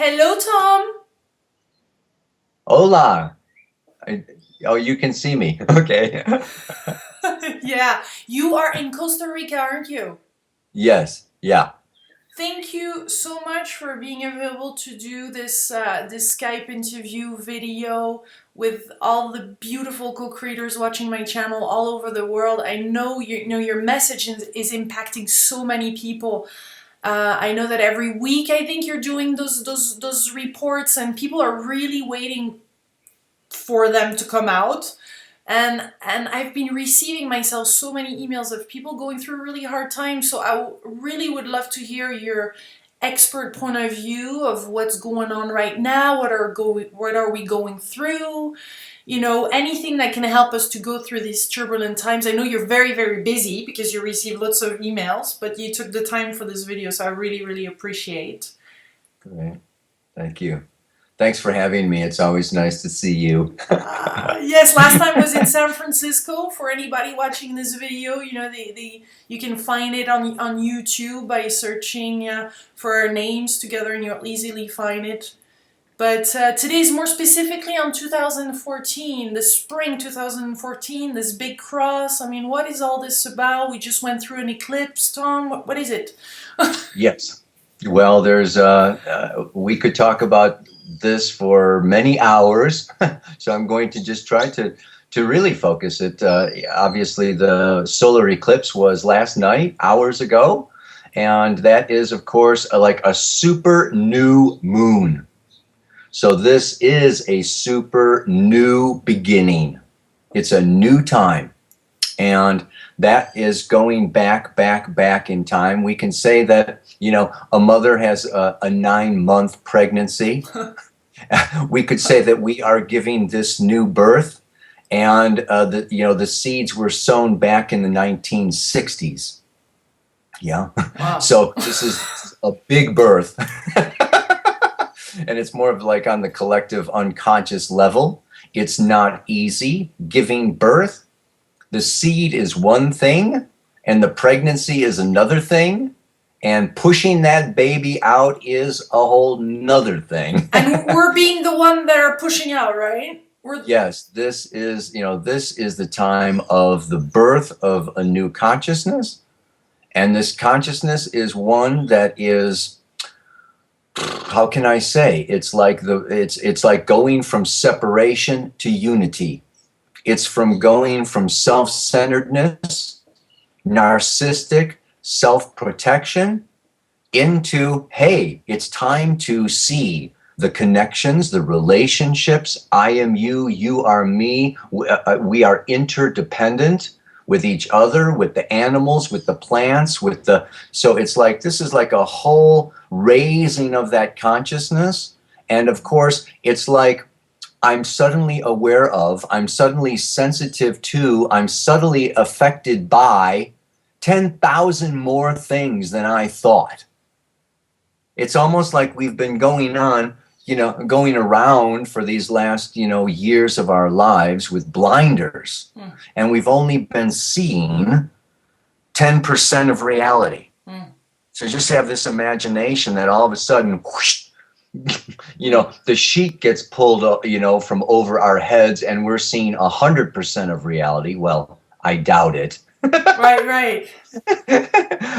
Hello, Tom. Hola. Oh, you can see me. Okay. Yeah, you are in Costa Rica, aren't you? Yes. Yeah. Thank you so much for being available to do this Skype interview video with all the beautiful co-creators watching my channel all over the world. I know your message is impacting so many people. I know that every week I think you're doing those reports, and people are really waiting for them to come out. And I've been receiving myself so many emails of people going through really hard times. So really would love to hear your expert point of view of what's going on right now. What are we going through? Anything that can help us to go through these turbulent times. I know you're very, very busy because you receive lots of emails, but you took the time for this video, so I really, really appreciate. Great. Thank you. Thanks for having me. It's always nice to see you. Yes, last time was in San Francisco. For anybody watching this video, you can find it on YouTube by searching for our names together, and you'll easily find it. But today is more specifically on 2014, the spring 2014, this big cross. I mean, what is all this about? We just went through an eclipse, Tom. What is it? Yes. Well, we could talk about this for many hours. So I'm going to just try to really focus it. Obviously, the solar eclipse was last night, hours ago. And that is, of course, like a super new moon. So this is a super new beginning. It's a new time. And that is going back in time. We can say that, a mother has a 9-month pregnancy. We could say that we are giving this new birth, and the seeds were sown back in the 1960s. Yeah. Wow. So this is a big birth. And it's more of like on the collective unconscious level. It's not easy giving birth. The seed is one thing, and the pregnancy is another thing, and pushing that baby out is a whole nother thing. And we're being the one that are pushing out, right? Yes, this is the time of the birth of a new consciousness, and this consciousness is one that is, how can I say? It's like going from separation to unity. It's from going from self-centeredness, narcissistic self-protection, into, hey, it's time to see the connections, the relationships. I am you, you are me. We are interdependent with each other, with the animals, with the plants, so it's like, this is like a whole raising of that consciousness. And of course, it's like, I'm suddenly aware of, I'm suddenly sensitive to, I'm subtly affected by 10,000 more things than I thought. It's almost like we've been going around for these last, years of our lives with blinders. And we've only been seeing 10% of reality. So just have this imagination that all of a sudden, whoosh, the sheet gets pulled, from over our heads, and we're seeing 100% of reality. Well, I doubt it. Right.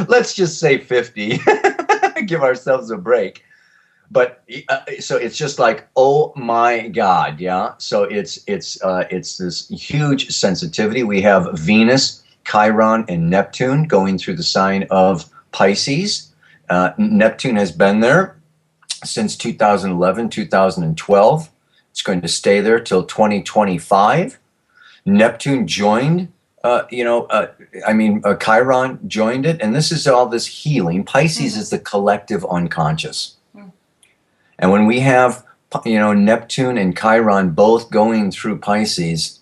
Let's just say 50. Give ourselves a break. But so it's just like, oh my God, yeah. So it's this huge sensitivity. We have Venus, Chiron, and Neptune going through the sign of Pisces. Neptune has been there since 2011, 2012. It's going to stay there till 2025. Neptune joined, Chiron joined it, and this is all this healing. Pisces is the collective unconscious. And when we have, Neptune and Chiron both going through Pisces,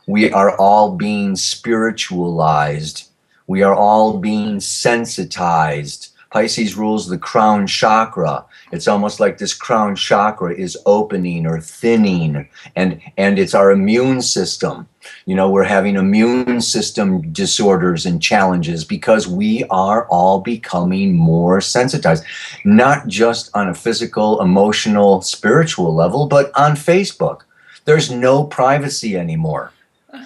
we are all being spiritualized. We are all being sensitized. Pisces rules the crown chakra. It's almost like this crown chakra is opening or thinning, and it's our immune system. You know, we're having immune system disorders and challenges because we are all becoming more sensitized, not just on a physical, emotional, spiritual level, but on Facebook. There's no privacy anymore.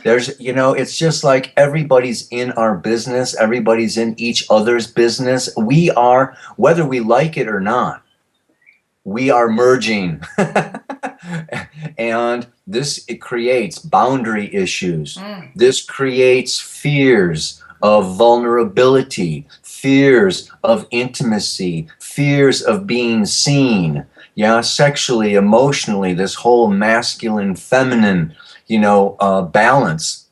There's, you know, it's just like everybody's in our business, everybody's in each other's business. We are, whether we like it or not, we are merging. And this, it creates boundary issues. This creates fears of vulnerability, fears of intimacy, fears of being seen. Yeah, sexually, emotionally, this whole masculine, feminine, balance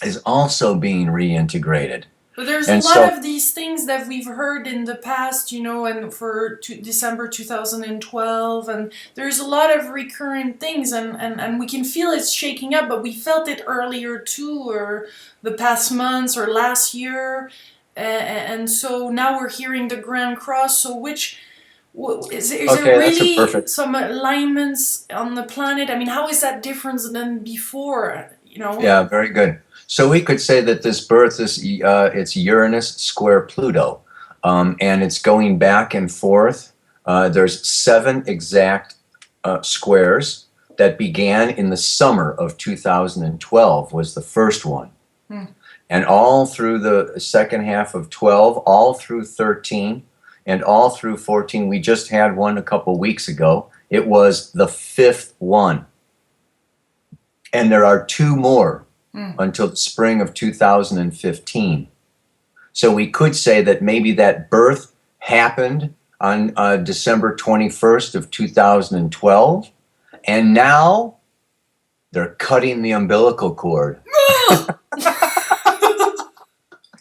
is also being reintegrated. But there's And a lot so, of these things that we've heard in the past, and for December 2012, and there's a lot of recurrent things, and we can feel it's shaking up, but we felt it earlier too, or the past months, or last year, and so now we're hearing the Grand Cross. So is there okay, that's a really perfect. some alignments on the planet? I mean, how is that different than before? Yeah, very good. So we could say that this birth is it's Uranus square Pluto, and it's going back and forth. There's 7 exact squares that began in the summer of 2012 was the first one, and all through the second half of 12, all through 13, and all through 14. We just had one a couple weeks ago. It was the 5th one. And there are 2 more until the spring of 2015. So we could say that maybe that birth happened on December 21st of 2012, and now they're cutting the umbilical cord.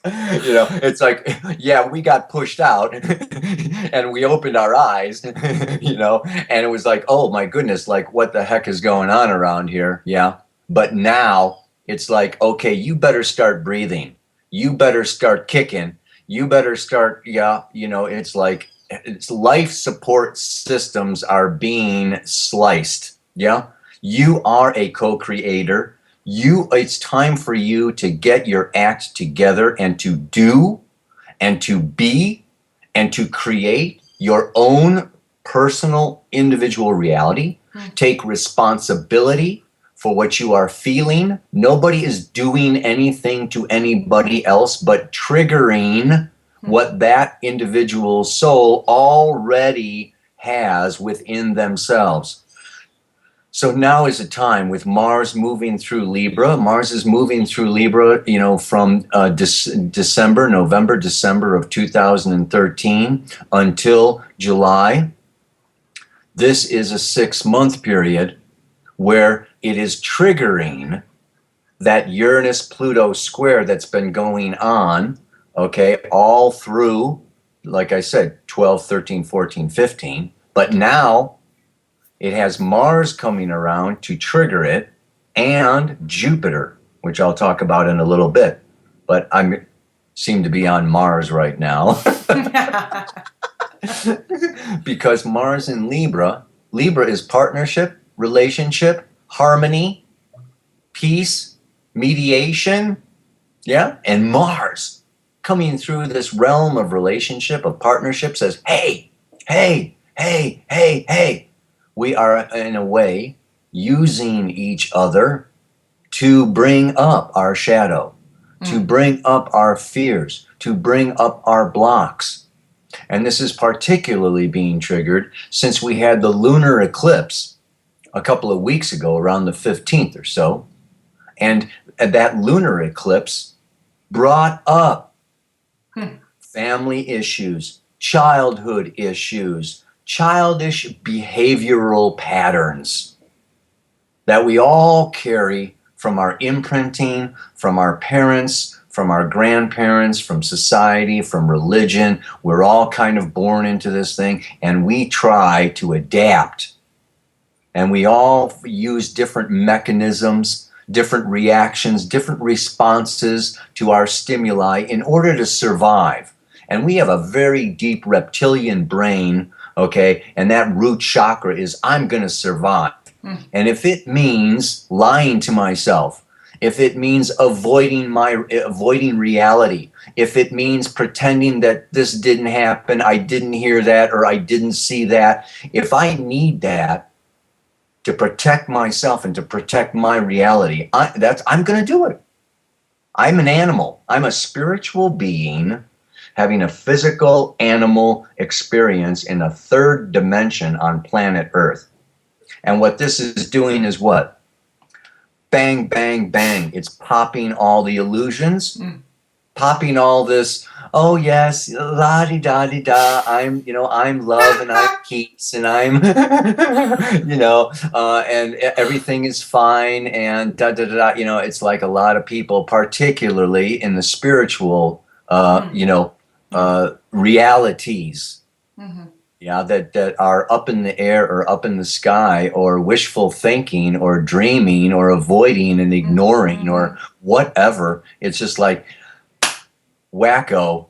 It's like, yeah, we got pushed out and we opened our eyes, and it was like, oh my goodness, like what the heck is going on around here? Yeah. But now it's like, okay, you better start breathing. You better start kicking. You better start, it's like it's life support systems are being sliced. Yeah. You are a co-creator. It's time for you to get your act together and to do and to be and to create your own personal individual reality. Take responsibility for what you are feeling. Nobody is doing anything to anybody else but triggering what that individual soul already has within themselves. So now is a time with Mars moving through Libra. Mars is moving through Libra, from November, December of 2013 until July. This is a 6-month period where it is triggering that Uranus-Pluto square that's been going on, okay, all through, like I said, 12, 13, 14, 15. But now it has Mars coming around to trigger it, and Jupiter, which I'll talk about in a little bit. But I seem to be on Mars right now. Because Mars in Libra is partnership, relationship, harmony, peace, mediation. Yeah. And Mars coming through this realm of relationship, of partnership, says, hey, hey, hey, hey, hey. We are, in a way, using each other to bring up our shadow, to bring up our fears, to bring up our blocks. And this is particularly being triggered since we had the lunar eclipse a couple of weeks ago, around the 15th or so. And that lunar eclipse brought up family issues, childhood issues, childish behavioral patterns that we all carry from our imprinting, from our parents, from our grandparents, from society, from religion. We're all kind of born into this thing, and we try to adapt. And we all use different mechanisms, different reactions, different responses to our stimuli in order to survive. And we have a very deep reptilian brain, okay? And that root chakra is, I'm going to survive. And if it means lying to myself, if it means avoiding reality, if it means pretending that this didn't happen, I didn't hear that, or I didn't see that, if I need that to protect myself and to protect my reality, I'm going to do it. I'm an animal. I'm a spiritual being having a physical animal experience in a third dimension on planet Earth. And what this is doing is what? Bang, bang, bang. It's popping all the illusions, popping all this, oh yes, la-di-da-di-da, I'm love and I'm peace and I'm, and everything is fine and da-da-da-da. It's like a lot of people, particularly in the spiritual, realities, that are up in the air or up in the sky, or wishful thinking or dreaming or avoiding and ignoring or whatever. It's just like wacko.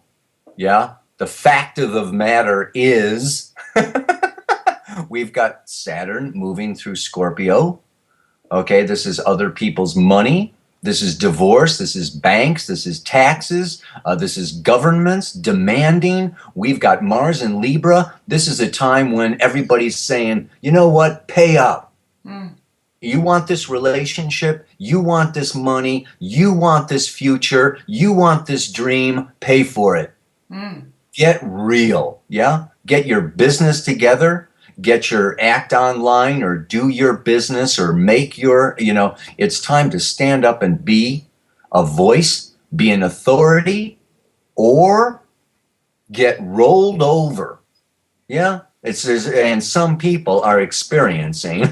Yeah. The fact of the matter is we've got Saturn moving through Scorpio. Okay. This is other people's money. This is divorce. This is banks. This is taxes. This is governments demanding. We've got Mars in Libra. This is a time when everybody's saying, you know what? Pay up. You want this relationship. You want this money. You want this future. You want this dream. Pay for it. Get real. Yeah. Get your business together. Get your act online, or do your business, or make your, it's time to stand up and be a voice, be an authority, or get rolled over. Yeah. And some people are experiencing,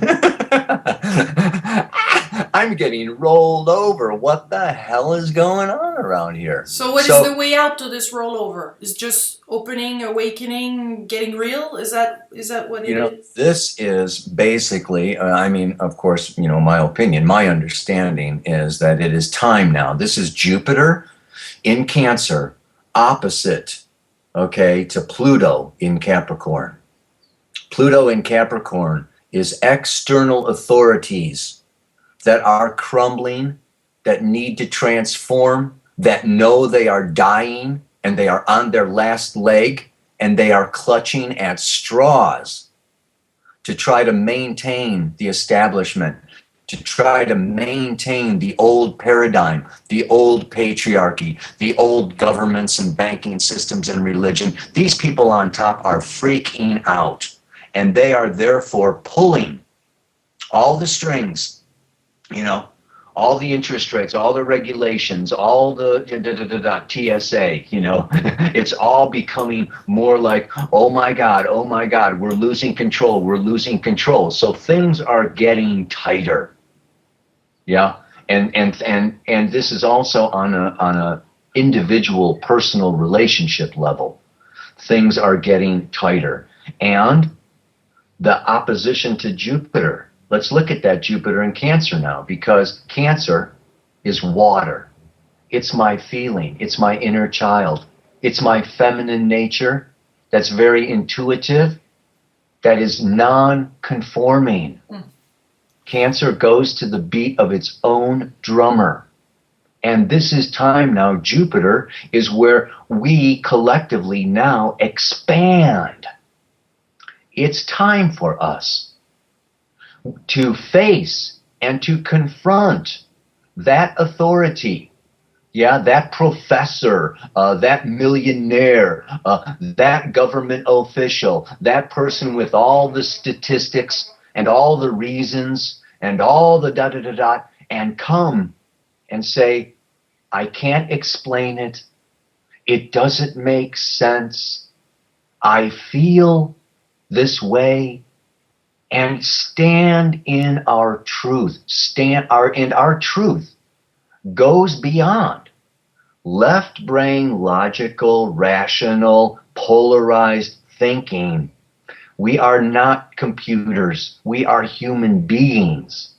I'm getting rolled over. What the hell is going on around here? So what is the way out to this rollover? Is just opening, awakening, getting real? Is that what it is? This is basically, of course, my opinion, my understanding is that it is time now. This is Jupiter in Cancer, opposite, to Pluto in Capricorn. Pluto in Capricorn is external authorities that are crumbling, that need to transform, that know they are dying and they are on their last leg and they are clutching at straws to try to maintain the establishment, to try to maintain the old paradigm, the old patriarchy, the old governments and banking systems and religion. These people on top are freaking out, and they are therefore pulling all the strings, all the interest rates, all the regulations, all the TSA, it's all becoming more like, oh my God, we're losing control. So things are getting tighter. Yeah. And this is also on a individual personal relationship level. Things are getting tighter. And the opposition to Jupiter, let's look at that Jupiter in Cancer now, because Cancer is water. It's my feeling. It's my inner child. It's my feminine nature that's very intuitive, that is non-conforming. Cancer goes to the beat of its own drummer. And this is time now. Jupiter is where we collectively now expand. It's time for us to face and to confront that authority. Yeah, that professor, that millionaire, that government official, that person with all the statistics and all the reasons and all the da-da-da-da, and come and say, I can't explain it. It doesn't make sense. I feel this way. And stand in our truth. Our truth goes beyond left brain, logical, rational, polarized thinking. We are not computers. We are human beings.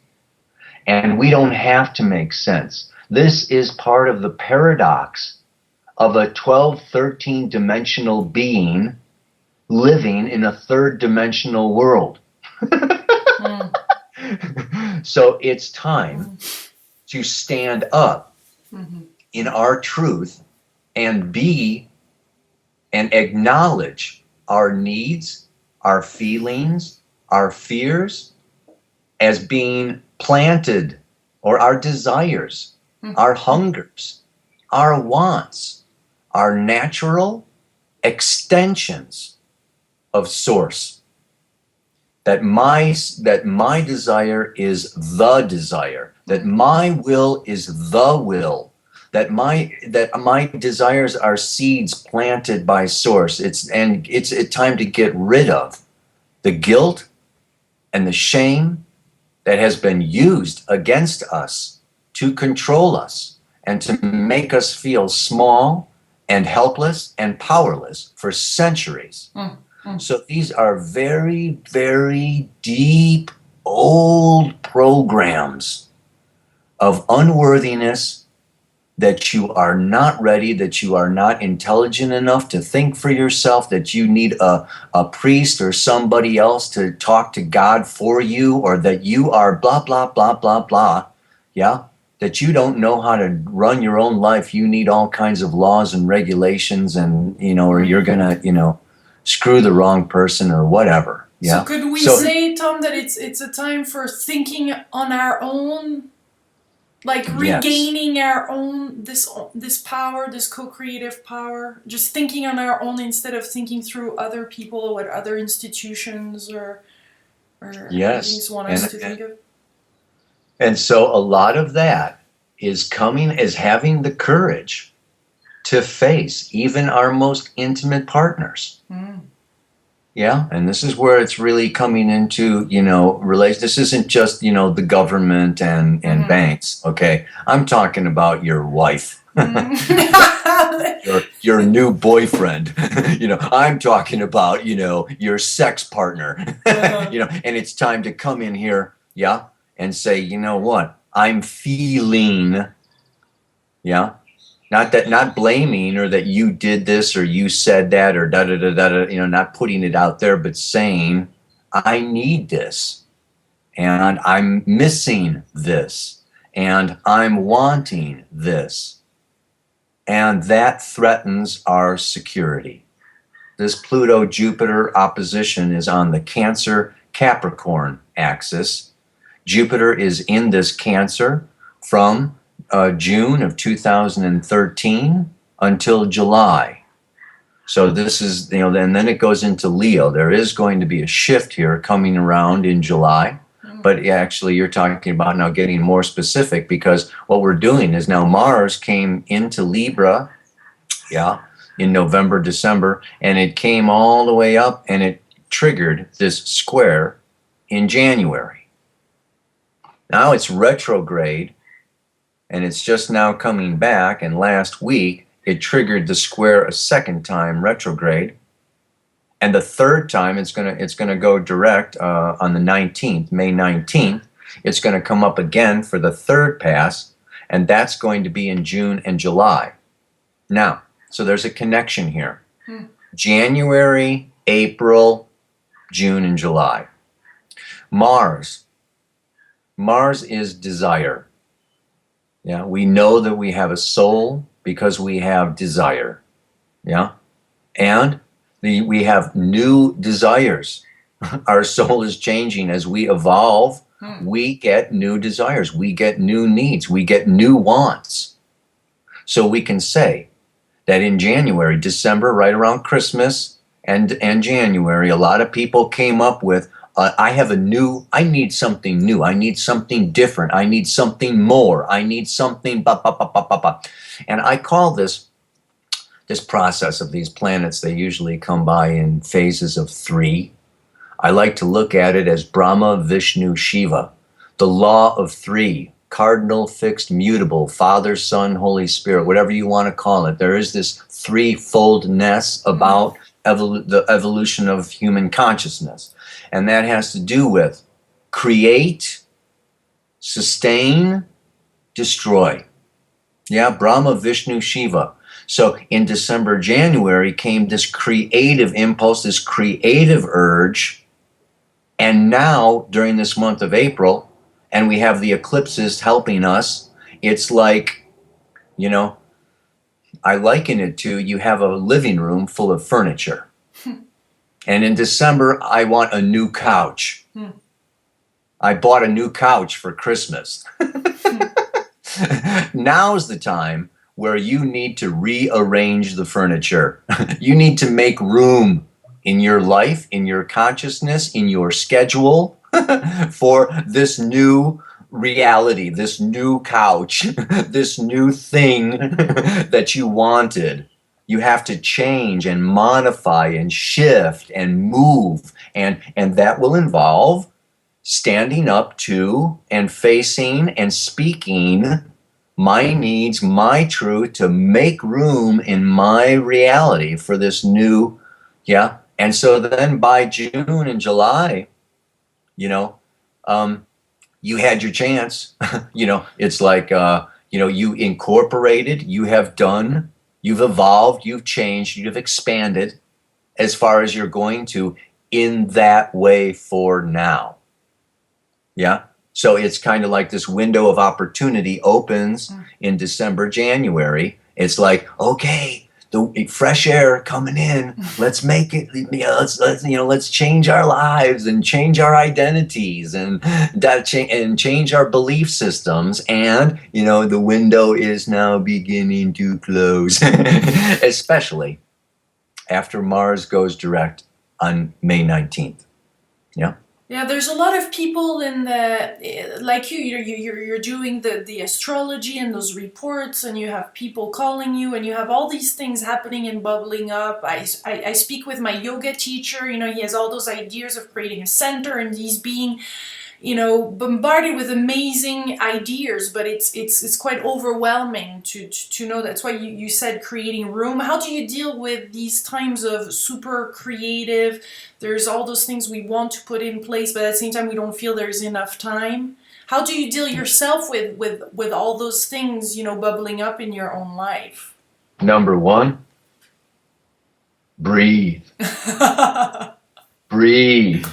And we don't have to make sense. This is part of the paradox of a 12, 13 dimensional being living in a third dimensional world. So it's time to stand up in our truth and be and acknowledge our needs, our feelings, our fears as being planted, or our desires, our hungers, our wants, our natural extensions of source. That my desire is the desire, that my will is the will, that my desires are seeds planted by source. It's time to get rid of the guilt and the shame that has been used against us to control us and to make us feel small and helpless and powerless for centuries. So these are very, very deep, old programs of unworthiness, that you are not ready, that you are not intelligent enough to think for yourself, that you need a priest or somebody else to talk to God for you, or that you are blah, blah, blah, blah, blah. Yeah? That you don't know how to run your own life. You need all kinds of laws and regulations, and, or you're going to, screw the wrong person or whatever. Yeah. So could we say, Tom, that it's a time for thinking on our own, like regaining our own this power, this co-creative power, just thinking on our own instead of thinking through other people or what other institutions or things want us to think of? And so a lot of that is having the courage to face even our most intimate partners. Yeah, and this is where it's really coming into, this isn't just, the government and banks, okay? I'm talking about your wife, your new boyfriend, I'm talking about, your sex partner, and it's time to come in here, and say, you know what, I'm feeling, not blaming, or that you did this or you said that or da-da-da-da-da, not putting it out there, but saying, I need this, and I'm missing this, and I'm wanting this. And that threatens our security. This Pluto-Jupiter opposition is on the Cancer-Capricorn axis. Jupiter is in this Cancer from June of 2013 until July. So this is, and then it goes into Leo. There is going to be a shift here coming around in July. But actually, you're talking about now getting more specific, because what we're doing is now Mars came into Libra, in November, December, and it came all the way up and it triggered this square in January. Now it's retrograde, and it's just now coming back, and last week it triggered the square a second time, retrograde, and the third time it's gonna go direct on the 19th, May 19th. It's going to come up again for the third pass, and that's going to be in June and July. Now, so there's a connection here. January, April, June, and July. Mars is desire. Yeah, we know that we have a soul because we have desire. Yeah, and we have new desires. Our soul is changing as we evolve. We get new desires. We get new needs. We get new wants. So we can say that in January, December, right around Christmas and January, a lot of people came up with, I need something new. I need something different. I need something more. I need something, And I call this process of these planets, they usually come by in phases of 3. I like to look at it as Brahma, Vishnu, Shiva, the law of 3, cardinal, fixed, mutable, Father, Son, Holy Spirit, whatever you want to call it. There is this threefoldness about the evolution of human consciousness. And that has to do with create, sustain, destroy. Yeah, Brahma, Vishnu, Shiva. So in December, January came this creative impulse, this creative urge. And now during this month of April, and we have the eclipses helping us, it's like, you know, I liken it to you have a living room full of furniture. And in December, I want a new couch. I bought a new couch for Christmas. Now's the time where you need to rearrange the furniture. You need to make room in your life, in your consciousness, in your schedule for this new reality, this new couch, this new thing that you wanted. You have to change and modify and shift and move, and that will involve standing up to and facing and speaking my needs, my truth, to make room in my reality for this new, yeah. And so then by June and July, you know, you had your chance. You know, it's like, you know, you incorporated, you have done, you've evolved, you've changed, you've expanded as far as you're going to in that way for now. Yeah. So it's kind of like this window of opportunity opens in December, January. It's like, okay, the fresh air coming in. Let's make it. Let's change our lives and change our identities and change our belief systems. And the window is now beginning to close, especially after Mars goes direct on May 19th. Yeah. Yeah, there's a lot of people in the like you're doing the astrology and those reports, and you have people calling you, and you have all these things happening and bubbling up. I speak with my yoga teacher. He has all those ideas of creating a center, and he's being bombarded with amazing ideas, but it's quite overwhelming to know. That's why you said creating room. How do you deal with these times of super creative? There's all those things we want to put in place, but at the same time we don't feel there's enough time. How do you deal yourself with all those things, bubbling up in your own life? Number one, breathe. Breathe.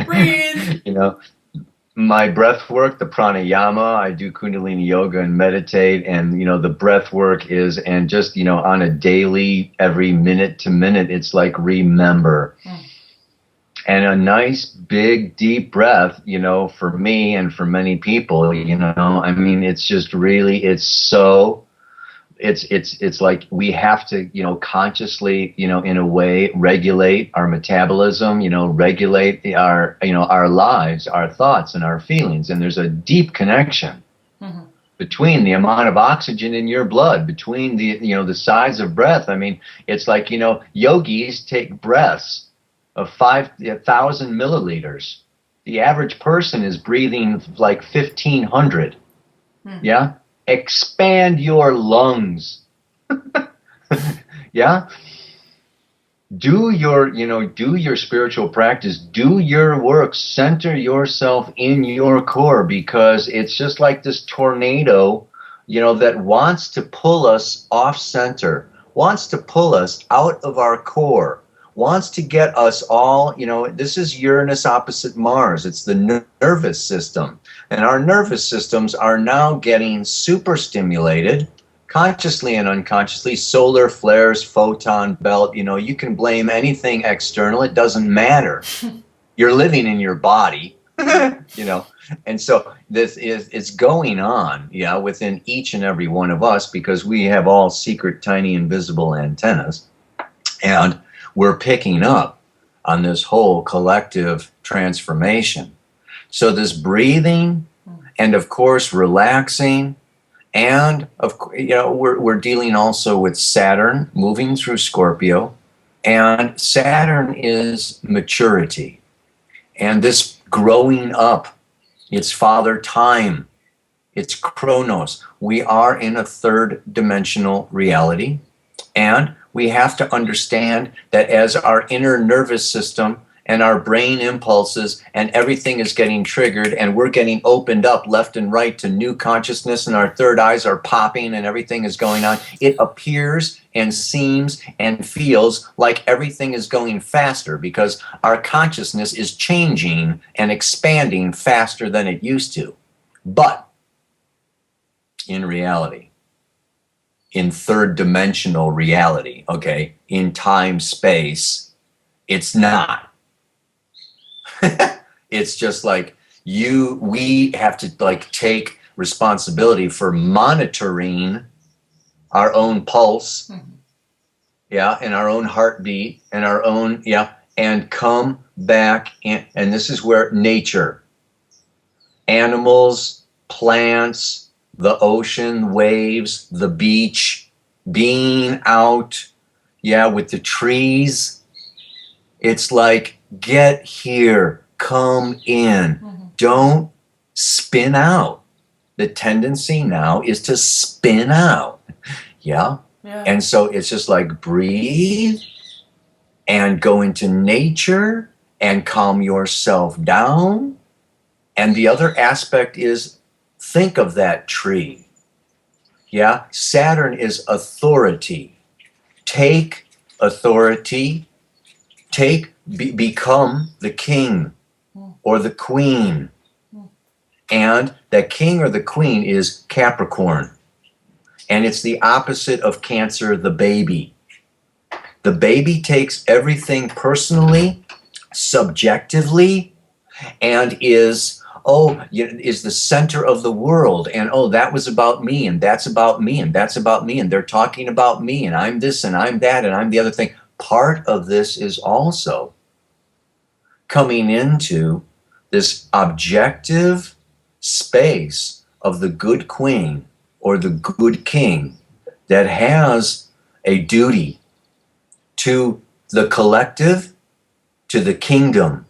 Breathe. My breath work, the pranayama, I do Kundalini yoga and meditate, and the breath work is, and just on a daily, every minute to minute, it's like remember. And a nice big deep breath, for me and for many people, I mean, it's just really, it's like we have to, consciously, in a way, regulate our metabolism, regulate our lives, our thoughts and our feelings. And there's a deep connection between the amount of oxygen in your blood, between the size of breath. I mean, it's like, yogis take breaths of 5,000 milliliters. The average person is breathing like 1,500. Yeah. Expand your lungs. Yeah. Do your spiritual practice, do your work, center yourself in your core, because it's just like this tornado, that wants to pull us off center, wants to pull us out of our core, wants to get us all, this is Uranus opposite Mars. It's the nervous system. And our nervous systems are now getting super stimulated, consciously and unconsciously. Solar flares, photon belt, you can blame anything external. It doesn't matter. You're living in your body, And so it's going on, within each and every one of us, because we have all secret, tiny, invisible antennas. And we're picking up on this whole collective transformation. So this breathing, and of course relaxing, and we're dealing also with Saturn moving through Scorpio, and Saturn is maturity, and this growing up. It's Father Time, it's Chronos. We are in a third dimensional reality, and we have to understand that as our inner nervous system and our brain impulses, and everything is getting triggered, and we're getting opened up left and right to new consciousness, and our third eyes are popping and everything is going on. It appears and seems and feels like everything is going faster because our consciousness is changing and expanding faster than it used to. But in reality, in third dimensional reality, okay, in time space, it's not. It's just like we have to like take responsibility for monitoring our own pulse, yeah, and our own heartbeat and our own, yeah, and come back and this is where nature, animals, plants, the ocean, waves, the beach, being out, yeah, with the trees. It's like, get here, come in, don't spin out. The tendency now is to spin out, yeah? And so it's just like breathe and go into nature and calm yourself down. And the other aspect is think of that tree, yeah? Saturn is authority. Take authority. Become the king or the queen. And that king or the queen is Capricorn. And it's the opposite of Cancer, the baby. The baby takes everything personally, subjectively, and is the center of the world. And that was about me, and that's about me, and that's about me, and they're talking about me, and I'm this, and I'm that, and I'm the other thing. Part of this is also coming into this objective space of the good queen or the good king that has a duty to the collective, to the kingdom,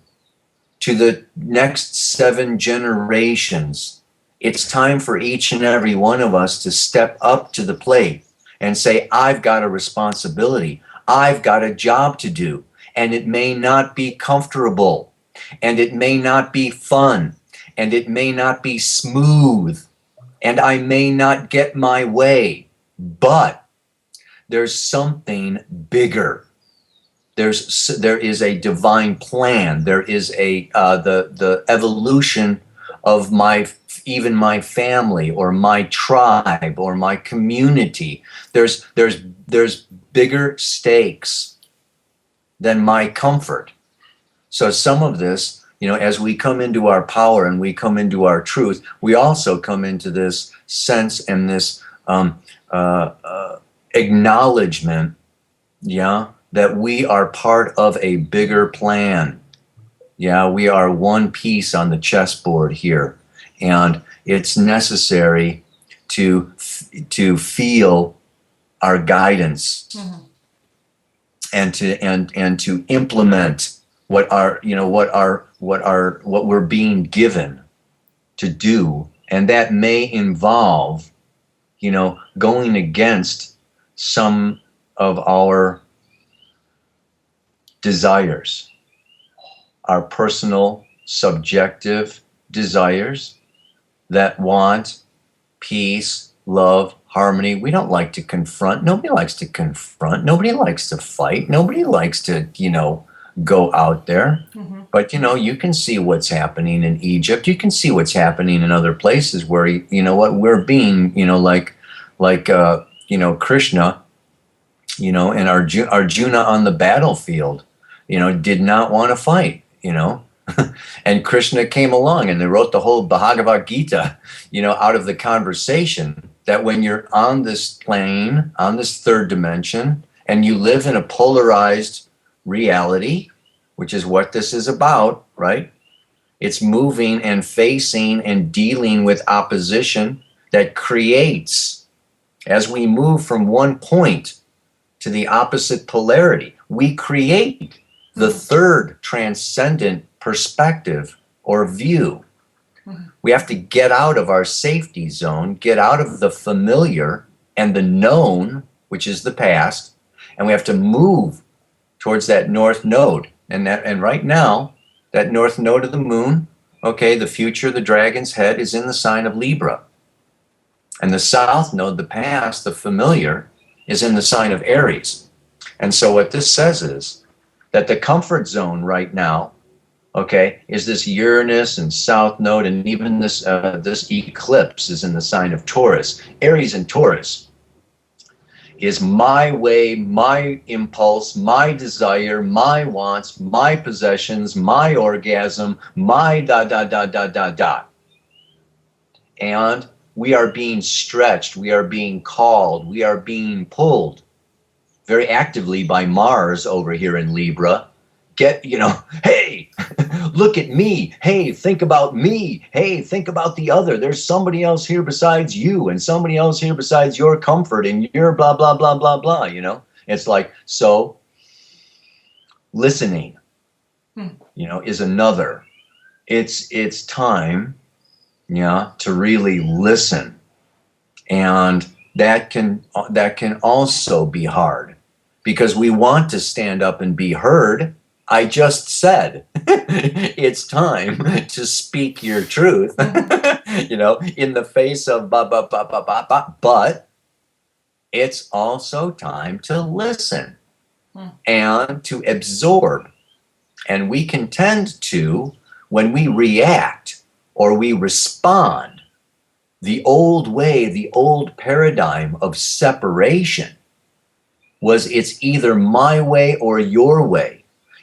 to the next 7 generations. It's time for each and every one of us to step up to the plate and say, I've got a responsibility. I've got a job to do, and it may not be comfortable, and it may not be fun, and it may not be smooth, and I may not get my way, but there's something bigger. There is a divine plan. There is the evolution of even my family or my tribe or my community. There's bigger stakes than my comfort. So some of this, as we come into our power and we come into our truth, we also come into this sense and this acknowledgement, yeah, that we are part of a bigger plan. Yeah, we are one piece on the chessboard here, and it's necessary to feel our guidance and to implement what we're being given to do, and that may involve going against some of our desires, our personal subjective desires that want peace, love, harmony. We don't like to confront. Nobody likes to confront. Nobody likes to fight. Nobody likes to, go out there. But, you can see what's happening in Egypt. You can see what's happening in other places where, we're being, Krishna, and Arjuna on the battlefield, did not want to fight, and Krishna came along and they wrote the whole Bhagavad Gita, out of the conversation that when you're on this plane, on this third dimension, and you live in a polarized reality, which is what this is about, right? It's moving and facing and dealing with opposition that creates, as we move from one point to the opposite polarity, we create the third transcendent perspective or view. We have to get out of our safety zone, get out of the familiar and the known, which is the past, and we have to move towards that north node. And right now, that north node of the moon, okay, the future, the dragon's head, is in the sign of Libra. And the south node, the past, the familiar, is in the sign of Aries. And so what this says is that the comfort zone right now, okay, is this Uranus and south node, and even this this eclipse is in the sign of Taurus. Aries and Taurus is my way, my impulse, my desire, my wants, my possessions, my orgasm, my da da da da da da. And we are being stretched, we are being called, we are being pulled very actively by Mars over here in Libra. Get, hey, look at me. Hey, think about me. Hey, think about the other. There's somebody else here besides you, and somebody else here besides your comfort and your blah, blah, blah, blah, blah, It's like, so listening, is another. It's time, to really listen. And that can also be hard, because we want to stand up and be heard. I just said it's time to speak your truth, in the face of ba ba ba ba ba ba. But it's also time to listen and to absorb. And we can tend to, when we react or we respond, the old way, the old paradigm of separation was, it's either my way or your way.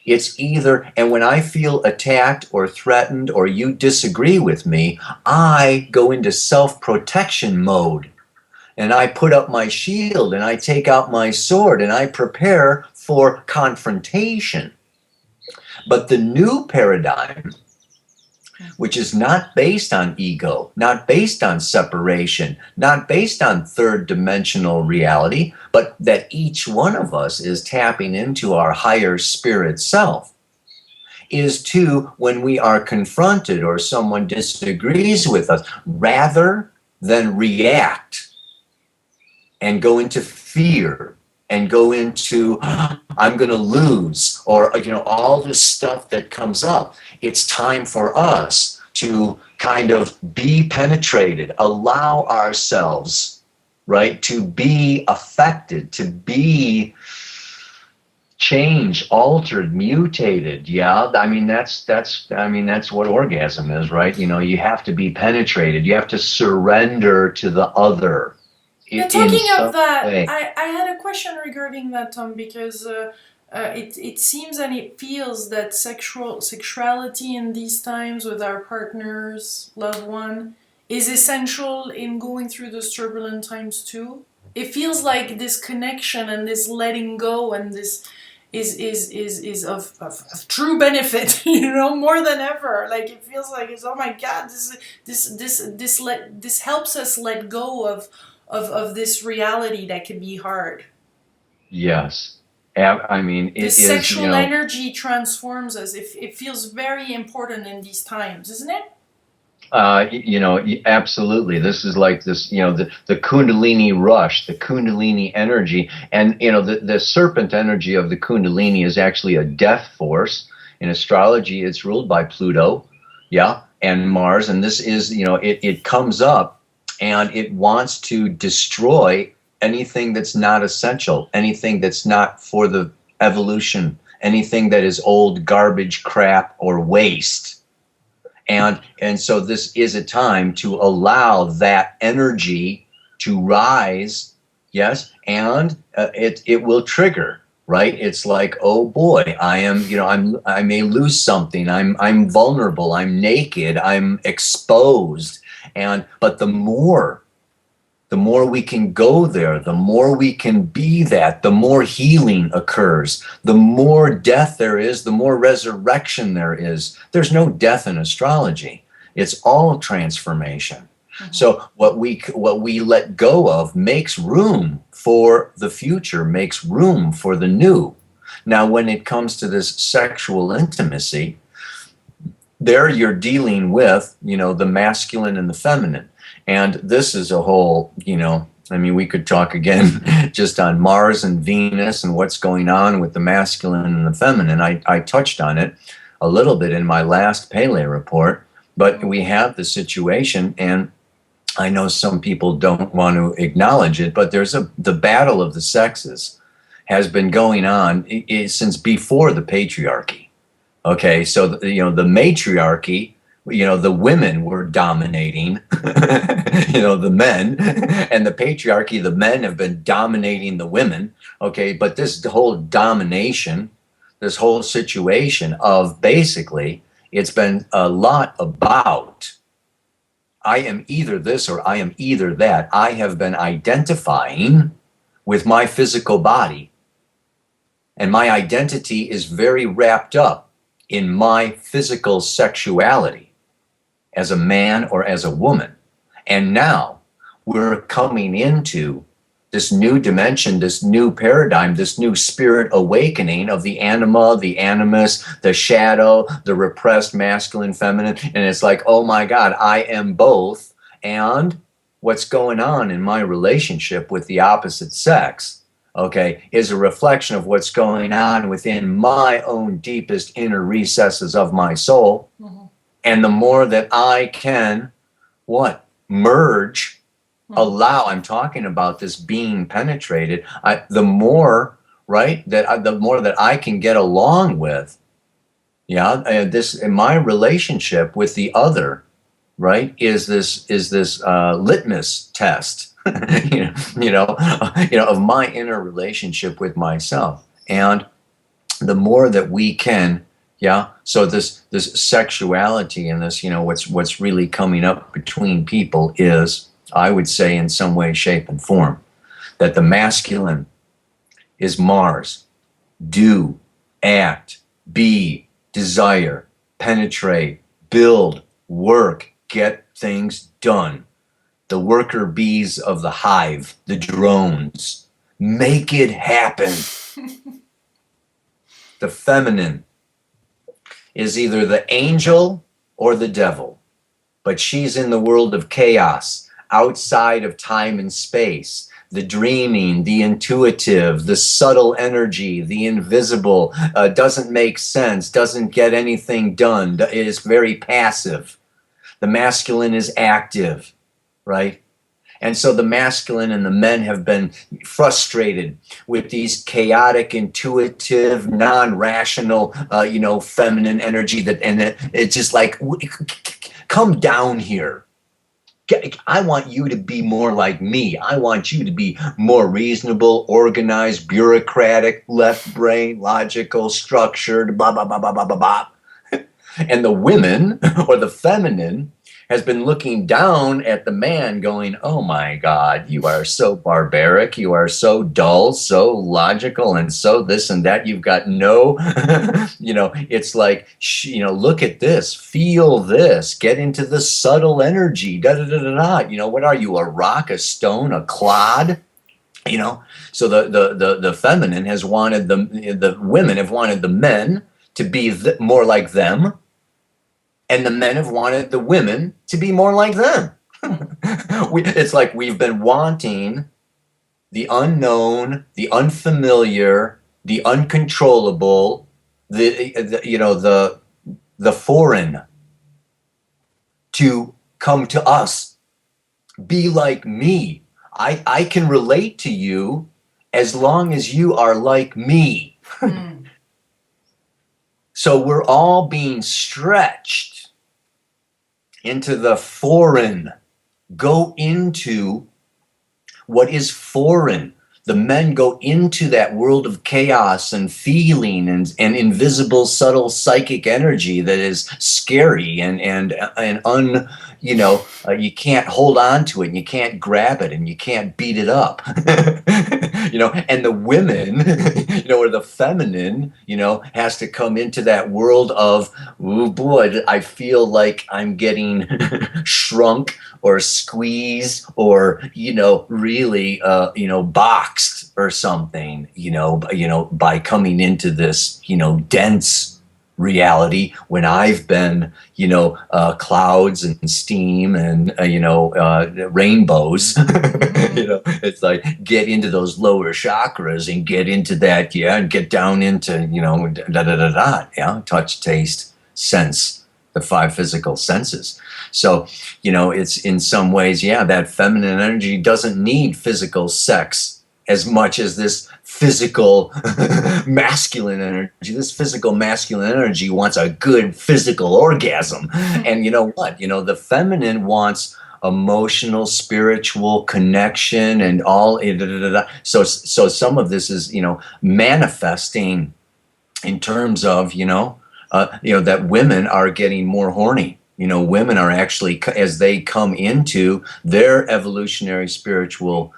It's either, and when I feel attacked or threatened or you disagree with me, I go into self-protection mode. And I put up my shield and I take out my sword and I prepare for confrontation. But the new paradigm, which is not based on ego, not based on separation, not based on third dimensional reality, but that each one of us is tapping into our higher spirit self, is to, when we are confronted or someone disagrees with us, rather than react and go into fear and go into, I'm going to lose, or, all this stuff that comes up. It's time for us to kind of be penetrated, allow ourselves, right, to be affected, to be changed, altered, mutated. Yeah, that's what orgasm is, right? You have to be penetrated. You have to surrender to the other. Talking of that, I had a question regarding that, Tom, because it seems and it feels that sexuality in these times with our partners, loved one, is essential in going through those turbulent times too. It feels like this connection and this letting go and this is of true benefit, more than ever. Like, it feels like it's, oh my God, this helps us let go of this reality that can be hard. Yes. It this is, sexual energy transforms us. It feels very important in these times, isn't it? Absolutely. This is like this, the Kundalini rush, the Kundalini energy. And, the serpent energy of the Kundalini is actually a death force. In astrology, it's ruled by Pluto, and Mars. And this is, it comes up and it wants to destroy anything that's not essential, anything that's not for the evolution, anything that is old garbage, crap, or waste. And so this is a time to allow that energy to rise, yes, and it will trigger, right? It's like, oh boy, I may lose something. I'm vulnerable. I'm naked. I'm exposed. But the more we can go there, the more we can be that, the more healing occurs, the more death there is, the more resurrection there is. There's no death in astrology. It's all transformation. Mm-hmm. So what we let go of makes room for the future, makes room for the new. Now, when it comes to this sexual intimacy, there you're dealing with, the masculine and the feminine. And this is a whole, I mean, we could talk again just on Mars and Venus and what's going on with the masculine and the feminine. I touched on it a little bit in my last Pele report, but we have the situation, and I know some people don't want to acknowledge it, but the battle of the sexes has been going on since before the patriarchy. Okay, so the matriarchy, the women were dominating, the men, and the patriarchy, the men have been dominating the women. Okay, but this whole domination, this whole situation of basically, it's been a lot about, I am either this or I am either that. I have been identifying with my physical body, and my identity is very wrapped up in my physical sexuality as a man or as a woman. And now we're coming into this new dimension, this new paradigm, this new spirit awakening of the anima, the animus, the shadow, the repressed masculine, feminine. And it's like, oh my God, I am both. And what's going on in my relationship with the opposite sex, okay, is a reflection of what's going on within my own deepest inner recesses of my soul. Mm-hmm. And the more that I can, merge, allow, I'm talking about this being penetrated, the more that I can get along with, this in my relationship with the other, right, is this litmus test, of my inner relationship with myself. And the more that we can, so this sexuality and this, what's really coming up between people is, I would say, in some way, shape, and form, that the masculine is Mars, do, act, be, desire, penetrate, build, work, get things done. The worker bees of the hive, the drones, make it happen. The feminine is either the angel or the devil, but she's in the world of chaos, outside of time and space, the dreaming, the intuitive, the subtle energy, the invisible, doesn't make sense, doesn't get anything done, is very passive. The masculine is active, right? And so the masculine and the men have been frustrated with these chaotic, intuitive, non-rational, feminine energy it's just like, come down here. I want you to be more like me. I want you to be more reasonable, organized, bureaucratic, left brain, logical, structured, blah, blah, blah, blah, blah, blah, blah. And the women, or the feminine, has been looking down at the man going, oh my God, you are so barbaric, you are so dull, so logical, and so this and that. You've got no, it's like, look at this, feel this, get into the subtle energy, what are you, a rock, a stone, a clod? So the feminine has wanted the women have wanted the men to be more like them, and the men have wanted the women to be more like them. It's like we've been wanting the unknown, the unfamiliar, the uncontrollable, the foreign to come to us. Be like me. I can relate to you as long as you are like me. So we're all being stretched into the foreign. Go into what is foreign. The men go into that world of chaos and feeling and invisible, subtle psychic energy that is scary and you can't hold on to it, and you can't grab it, and you can't beat it up. And the women, or the feminine, has to come into that world of, oh boy, I feel like I'm getting shrunk or squeezed or, really, boxed or something, by coming into this, dense reality when I've been, clouds and steam and, rainbows. You know, it's like get into those lower chakras and get into that, yeah, and get down into, you know, da da da da, yeah, touch, taste, sense, the five physical senses. So, you know, it's in some ways, yeah, that feminine energy doesn't need physical sex as much as this physical masculine energy. This physical masculine energy wants a good physical orgasm. And you know what? You know, the feminine wants emotional, spiritual connection and all. So some of this is, you know, manifesting in terms of, you know, that women are getting more horny. You know, women are actually, as they come into their evolutionary spiritual,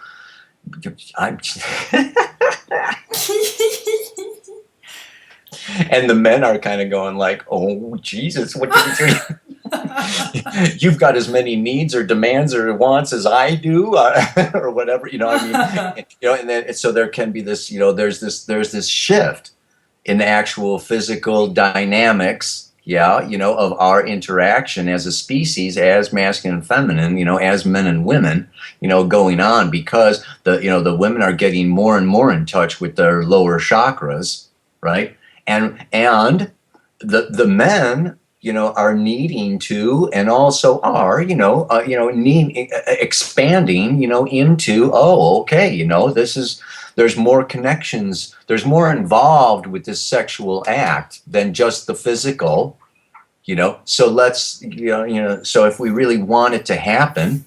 and the men are kind of going like, oh, Jesus, what did you do? You've got as many needs or demands or wants as I do, or whatever, you know, I mean, you know, and then, so there can be this, you know, there's this shift in the actual physical dynamics, yeah, you know, of our interaction as a species, as masculine and feminine, you know, as men and women, you know, going on, because the, you know, the women are getting more and more in touch with their lower chakras, right? And the men, you know, are needing to, and also are, expanding, you know, into, oh, okay, you know, this is, there's more connections, there's more involved with this sexual act than just the physical, you know. So let's, so if we really want it to happen,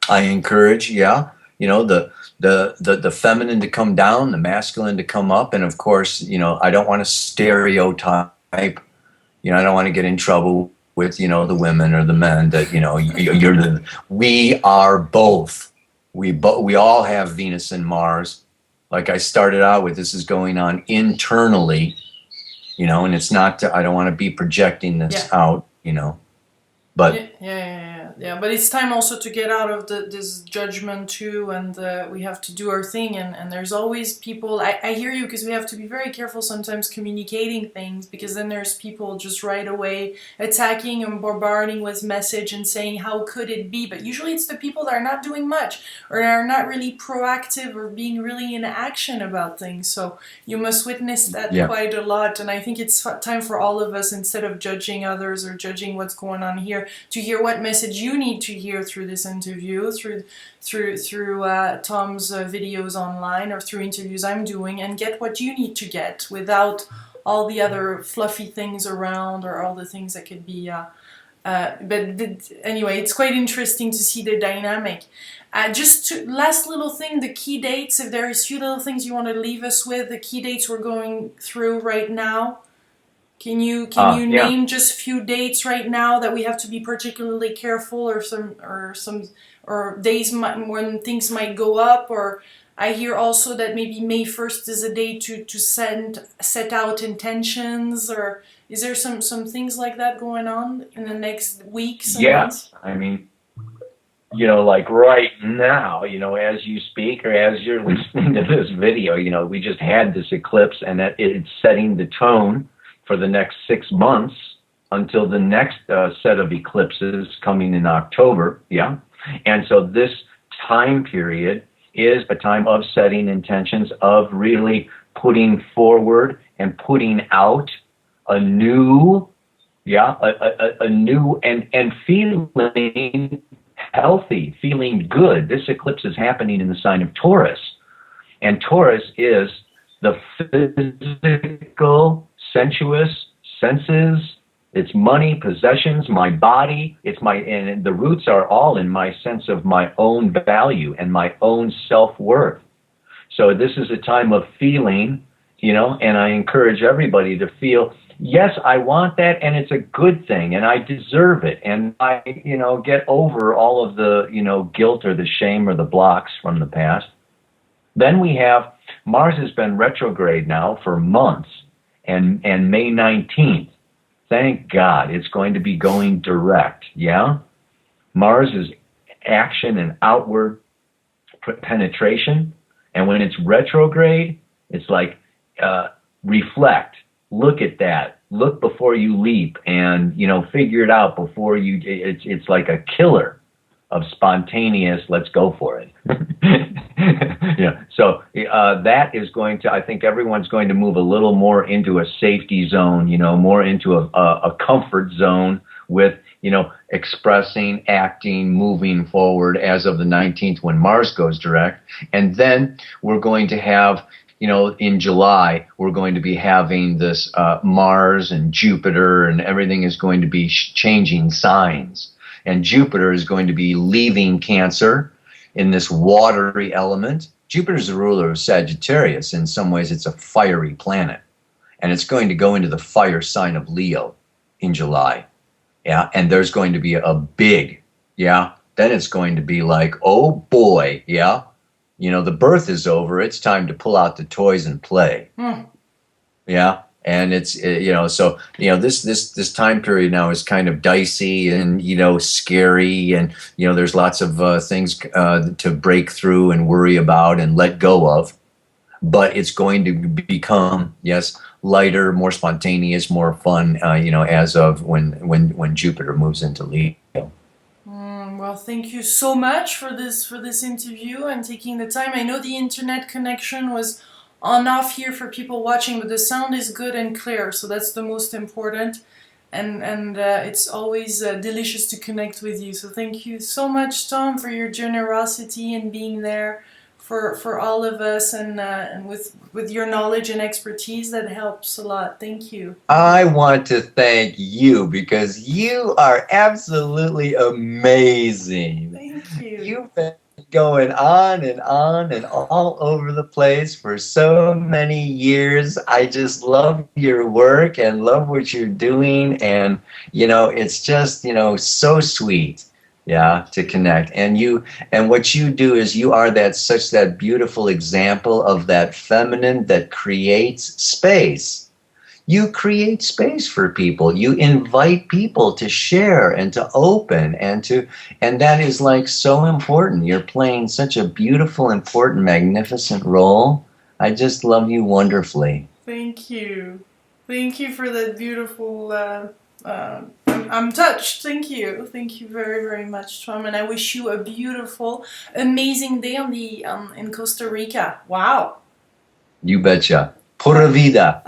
I encourage, yeah, you know, the feminine to come down, the masculine to come up, and of course, you know, I don't want to stereotype. You know, I don't want to get in trouble with, you know, the women or the men that, you know, we are both. We all have Venus and Mars. Like I started out with, this is going on internally, you know, and it's not, I don't want to be projecting this out, you know, but. Yeah. But it's time also to get out of this judgment too, and we have to do our thing. And there's always people. I hear you, because we have to be very careful sometimes communicating things, because then there's people just right away attacking and bombarding with message and saying how could it be. But usually it's the people that are not doing much, or are not really proactive or being really in action about things. So you must witness that quite a lot. And I think it's time for all of us, instead of judging others or judging what's going on here, to hear what message you need to hear through this interview, through Tom's videos online, or through interviews I'm doing, and get what you need to get without all the other fluffy things around, or all the things that could be. Anyway, it's quite interesting to see the dynamic. Last little thing, the key dates. If there is few little things you want to leave us with, the key dates we're going through right now. Can you name just a few dates right now that we have to be particularly careful, or days when things might go up? Or I hear also that maybe May 1st is a day to set out intentions, or is there some things like that going on in the next weeks and months? I mean, you know, like right now, you know, as you speak or as you're listening to this video, you know, we just had this eclipse, and that it's setting the tone for the next 6 months until the next set of eclipses coming in October, yeah? And so this time period is a time of setting intentions, of really putting forward and putting out a new, a new and feeling healthy, feeling good. This eclipse is happening in the sign of Taurus. And Taurus is the physical, sensuous senses, it's money, possessions, my body, and the roots are all in my sense of my own value and my own self-worth. So this is a time of feeling, you know, and I encourage everybody to feel, yes, I want that, and it's a good thing, and I deserve it, and I, you know, get over all of the, you know, guilt or the shame or the blocks from the past. Then we have, Mars has been retrograde now for months. And May 19th, thank God, it's going to be going direct, yeah? Mars is action and outward penetration, and when it's retrograde, it's like, reflect, look at that, look before you leap, and, you know, figure it out before you, it's like a killer of spontaneous, let's go for it. So that is going to, I think everyone's going to move a little more into a safety zone, more into a comfort zone with, expressing, acting, moving forward as of the 19th when Mars goes direct. And then we're going to have, in July, we're going to be having this Mars and Jupiter, and everything is going to be changing signs. And Jupiter is going to be leaving Cancer in this watery element. Jupiter's the ruler of Sagittarius. In some ways, it's a fiery planet. And it's going to go into the fire sign of Leo in July. Yeah, and there's going to be a big, then it's going to be like, oh boy, the birth is over. It's time to pull out the toys and play. Yeah, and it's this time period now is kind of dicey and scary, and there's lots of things to break through and worry about and let go of. But it's going to become, lighter, more spontaneous, more fun, as of when Jupiter moves into Leo. Well, thank you so much for this interview and taking the time. I know the internet connection was on off here for people watching, but the sound is good and clear, so that's the most important. And it's always delicious to connect with you. So thank you so much, Tom, for your generosity and being there for all of us, and with your knowledge and expertise. That helps a lot. Thank you. I want to thank you because you are absolutely amazing. Thank you. You've been going on and all over the place for so many years. I just love your work and love what you're doing, and it's just so sweet. To connect. And what you do is you are such that beautiful example of that feminine that creates space. You create space for people. You invite people to share and to open and that is like so important. You're playing such a beautiful, important, magnificent role. I just love you wonderfully. Thank you. Thank you for that beautiful I'm touched. Thank you. Thank you very, very much, Tom. And I wish you a beautiful, amazing day in Costa Rica. Wow. You betcha. Pura vida.